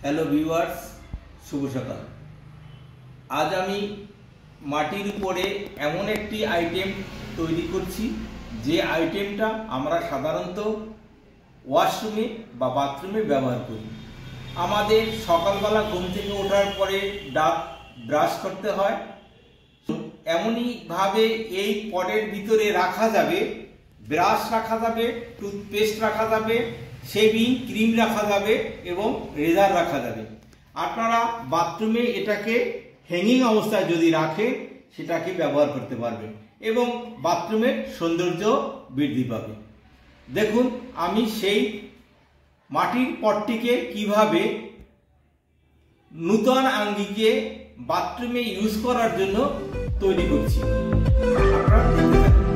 Hello viewers, শুভ সকাল। আজ আমি মাটির উপরে এমন একটি আইটেম তৈরি করছি যে আইটেমটা আমরা সাধারণত ওয়াশরুমে বা বাথরুমে ব্যবহার করি। আমাদের সকালবেলা ঘুম থেকে ওঠার পরে দাঁত ব্রাশ করতে হয়। এমনইভাবে এই পটের ভিতরে রাখা যাবে, ব্রাশ রাখা যাবে, টুথপেস্ট রাখা যাবে, শেভিং ক্রিম রাখা যাবে এবং রেজার রাখা যাবে। আপনারা বাথরুমে এটাকে হ্যাঙ্গিং অবস্থায় যদি রাখেন সেটাকে ব্যবহার করতে পারবেন এবং বাথরুমের সৌন্দর্য বৃদ্ধি পাবে। দেখুন আমি সেই মাটির পটটিকে কিভাবে নূতন আঙ্গিকে বাথরুমে ইউজ করার জন্য তৈরি করছি। আপনারা দেখতে থাকুন।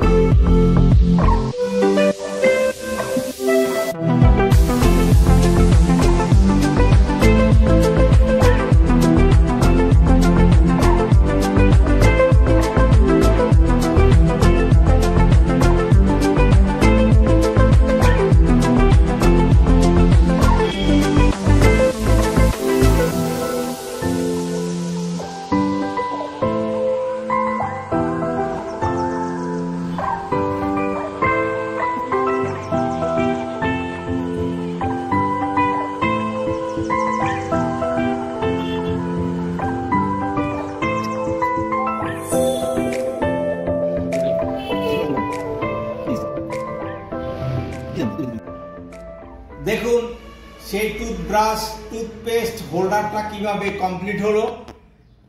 দেখুন সেই টুথব্রাশ টুথপেস্ট হোল্ডারটা কিভাবে কমপ্লিট হলো।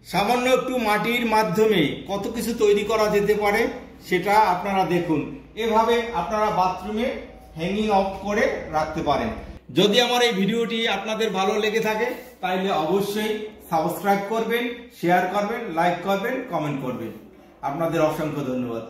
সামান্য একটু মাটির মাধ্যমে কত কিছু তৈরি করা যেতে পারে সেটা আপনারা দেখুন। এভাবে আপনারা বাথরুমে হ্যাঙ্গিং অফ করে রাখতে পারেন। যদি আমার এই ভিডিওটি আপনাদের ভালো লেগে থাকে তাহলে অবশ্যই সাবস্ক্রাইব করবেন, শেয়ার করবেন, লাইক করবেন, কমেন্ট করবেন। আপনাদের অসংখ্য ধন্যবাদ।